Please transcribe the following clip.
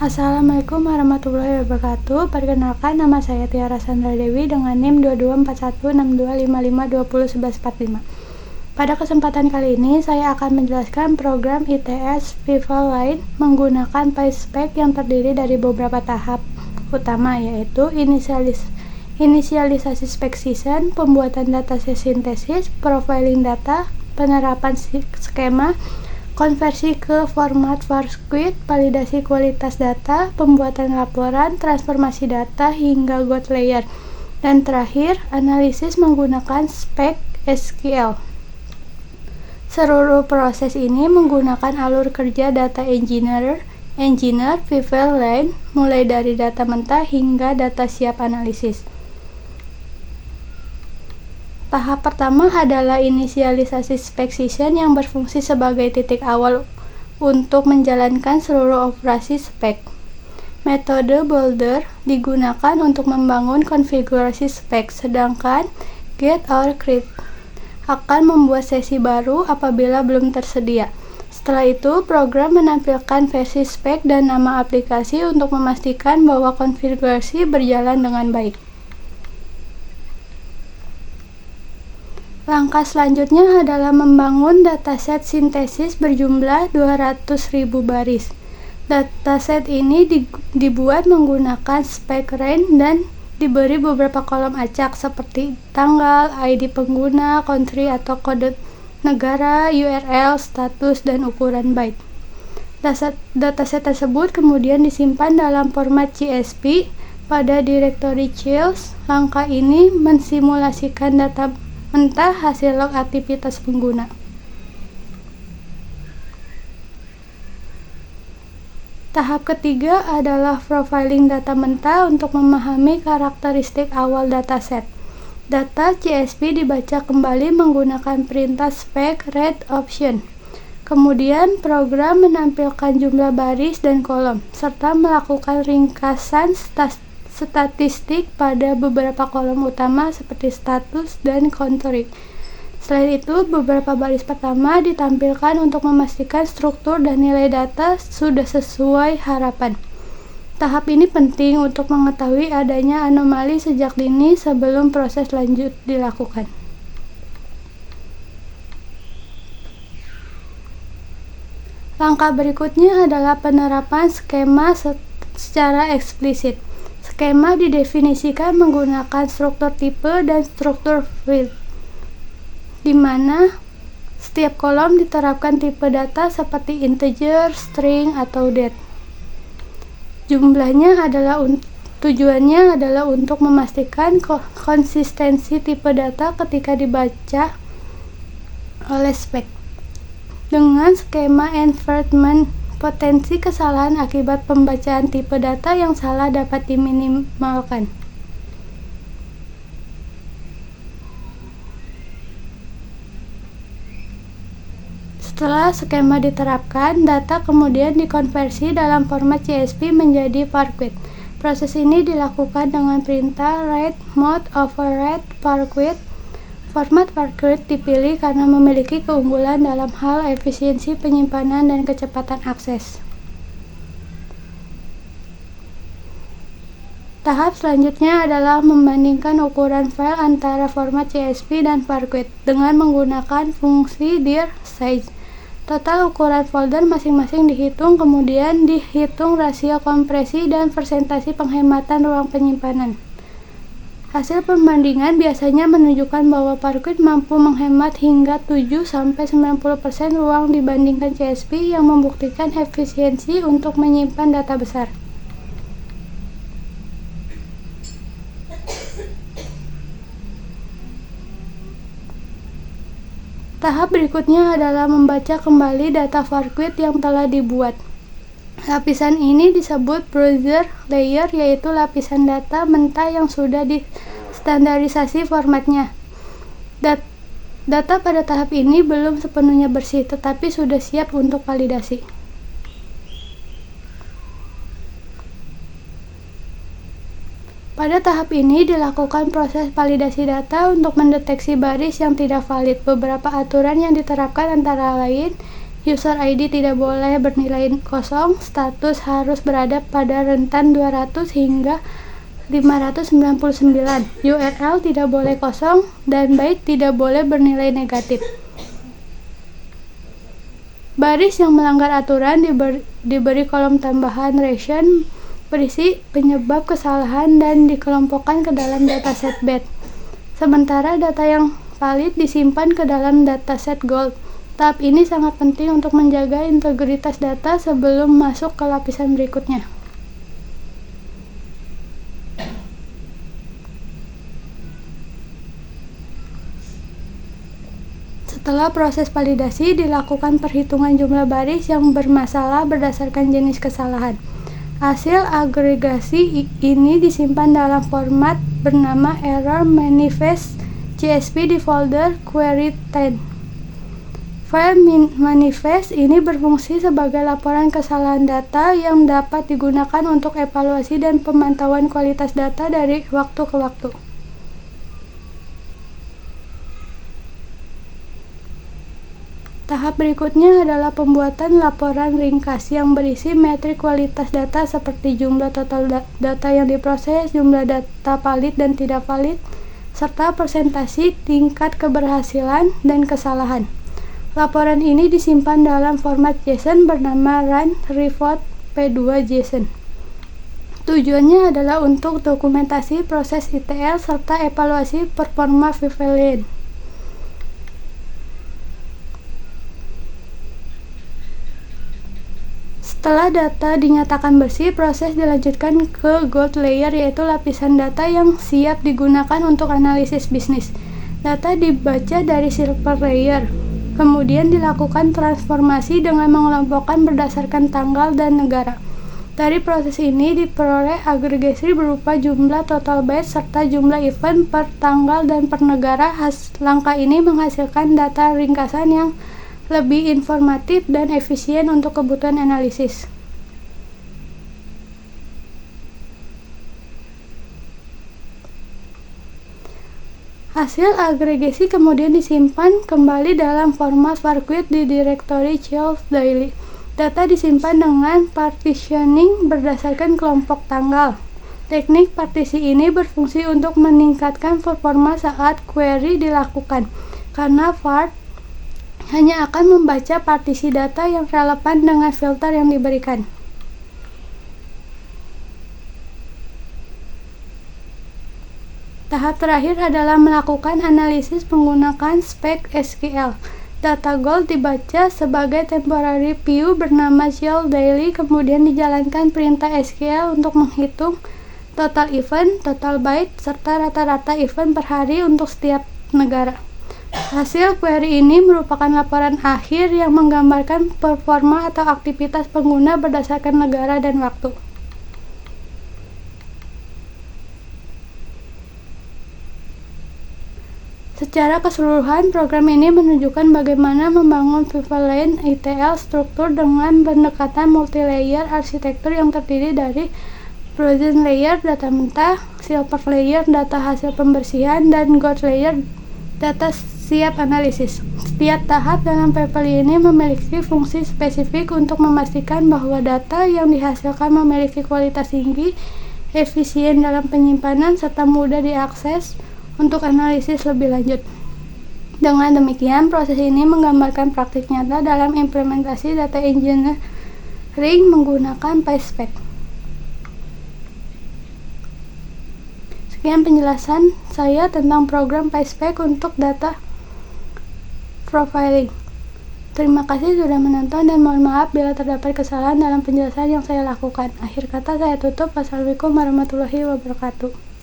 Assalamualaikum warahmatullahi wabarakatuh. Perkenalkan, nama saya Tiara Sandra Dewi dengan NIM 22416255201145. Pada kesempatan kali ini, saya akan menjelaskan program ITS Viva Line menggunakan PySpec yang terdiri dari beberapa tahap utama, yaitu inisialisasi spec season, pembuatan dataset sintesis, profiling data, penerapan skema, konversi ke format Varquit, validasi kualitas data, pembuatan laporan, transformasi data, hingga God layer, dan terakhir, analisis menggunakan spec SQL. Seluruh proses ini menggunakan alur kerja data engineer Viva Line, mulai dari data mentah hingga data siap analisis. Tahap pertama adalah inisialisasi spec season yang berfungsi sebagai titik awal untuk menjalankan seluruh operasi spec. Metode Boulder digunakan untuk membangun konfigurasi spec, sedangkan get or create akan membuat sesi baru apabila belum tersedia. Setelah itu, program menampilkan versi spec dan nama aplikasi untuk memastikan bahwa konfigurasi berjalan dengan baik. Langkah selanjutnya adalah membangun dataset sintesis berjumlah 200.000 baris. Dataset ini dibuat menggunakan spec range dan diberi beberapa kolom acak seperti tanggal, ID pengguna, country atau kode negara, URL, status, dan ukuran byte. Dataset tersebut kemudian disimpan dalam format CSV pada direktori Chills. Langkah ini mensimulasikan data mentah hasil log aktivitas pengguna. Tahap ketiga adalah profiling data mentah untuk memahami karakteristik awal dataset. Data CSV dibaca kembali menggunakan perintah spec read option. Kemudian program menampilkan jumlah baris dan kolom, serta melakukan ringkasan statistik pada beberapa kolom utama seperti status dan country. Selain itu, beberapa baris pertama ditampilkan untuk memastikan struktur dan nilai data sudah sesuai harapan. Tahap ini penting untuk mengetahui adanya anomali sejak dini sebelum proses lanjut dilakukan. Langkah berikutnya adalah penerapan skema secara eksplisit. Skema didefinisikan menggunakan struktur tipe dan struktur field, di mana setiap kolom diterapkan tipe data seperti integer, string, atau date. Tujuannya adalah untuk memastikan konsistensi tipe data ketika dibaca oleh spec. Dengan skema environment, potensi kesalahan akibat pembacaan tipe data yang salah dapat diminimalkan. Setelah skema diterapkan, data kemudian dikonversi dalam format CSV menjadi Varquit. Proses ini dilakukan dengan perintah write mode override Varquit. Format Varquit dipilih karena memiliki keunggulan dalam hal efisiensi penyimpanan dan kecepatan akses. Tahap selanjutnya adalah membandingkan ukuran file antara format CSV dan Varquit dengan menggunakan fungsi dir size. Total ukuran folder masing-masing dihitung, kemudian dihitung rasio kompresi dan persentase penghematan ruang penyimpanan. Hasil pembandingan biasanya menunjukkan bahwa Varquit mampu menghemat hingga 7-90% ruang dibandingkan CSV, yang membuktikan efisiensi untuk menyimpan data besar. Tahap berikutnya adalah membaca kembali data Varquit yang telah dibuat. Lapisan ini disebut browser layer, yaitu lapisan data mentah yang sudah distandarisasi formatnya. Data pada tahap ini belum sepenuhnya bersih, tetapi sudah siap untuk validasi. Pada tahap ini dilakukan proses validasi data untuk mendeteksi baris yang tidak valid. Beberapa aturan yang diterapkan antara lain User ID tidak boleh bernilai kosong, status harus berada pada rentan 200 hingga 599, URL tidak boleh kosong, dan byte tidak boleh bernilai negatif. Baris yang melanggar aturan diberi kolom tambahan ration berisi penyebab kesalahan dan dikelompokkan ke dalam dataset bad. Sementara data yang valid disimpan ke dalam dataset gold. Tahap ini sangat penting untuk menjaga integritas data sebelum masuk ke lapisan berikutnya. Setelah proses validasi, dilakukan perhitungan jumlah baris yang bermasalah berdasarkan jenis kesalahan. Hasil agregasi ini disimpan dalam format bernama error manifest CSV di folder query 10. File manifest ini berfungsi sebagai laporan kesalahan data yang dapat digunakan untuk evaluasi dan pemantauan kualitas data dari waktu ke waktu. Tahap berikutnya adalah pembuatan laporan ringkas yang berisi metrik kualitas data seperti jumlah total data yang diproses, jumlah data valid dan tidak valid, serta persentase tingkat keberhasilan dan kesalahan. Laporan ini disimpan dalam format JSON bernama run report p2 JSON. Tujuannya adalah untuk dokumentasi proses ETL serta evaluasi performa Vivalion. Setelah data dinyatakan bersih, proses dilanjutkan ke gold layer, yaitu lapisan data yang siap digunakan untuk analisis bisnis. Data dibaca dari silver layer. Kemudian dilakukan transformasi dengan mengelompokkan berdasarkan tanggal dan negara. Dari proses ini diperoleh agregasi berupa jumlah total byte serta jumlah event per tanggal dan per negara. Langkah ini menghasilkan data ringkasan yang lebih informatif dan efisien untuk kebutuhan analisis. Hasil agregasi kemudian disimpan kembali dalam format varquit di direktori Charles Daily. Data disimpan dengan partitioning berdasarkan kelompok tanggal. Teknik partisi ini berfungsi untuk meningkatkan performa saat query dilakukan, karena var hanya akan membaca partisi data yang relevan dengan filter yang diberikan. Tahap terakhir adalah melakukan analisis menggunakan spec SQL. Data gold dibaca sebagai temporary view bernama Charles Daily, kemudian dijalankan perintah SQL untuk menghitung total event, total byte, serta rata-rata event per hari untuk setiap negara. Hasil query ini merupakan laporan akhir yang menggambarkan performa atau aktivitas pengguna berdasarkan negara dan waktu. Secara keseluruhan, program ini menunjukkan bagaimana membangun Vivalion ETL struktur dengan pendekatan multi-layer arsitektur yang terdiri dari bronze layer data mentah, silver layer data hasil pembersihan, dan gold layer data siap analisis. Setiap tahap dalam Vivalion ini memiliki fungsi spesifik untuk memastikan bahwa data yang dihasilkan memiliki kualitas tinggi, efisien dalam penyimpanan, serta mudah diakses untuk analisis lebih lanjut. Dengan demikian, proses ini menggambarkan praktik nyata dalam implementasi data engineering menggunakan PySpec. Sekian penjelasan saya tentang program PySpec untuk data profiling. Terima kasih sudah menonton dan mohon maaf bila terdapat kesalahan dalam penjelasan yang saya lakukan. Akhir kata saya tutup. Wassalamualaikum warahmatullahi wabarakatuh.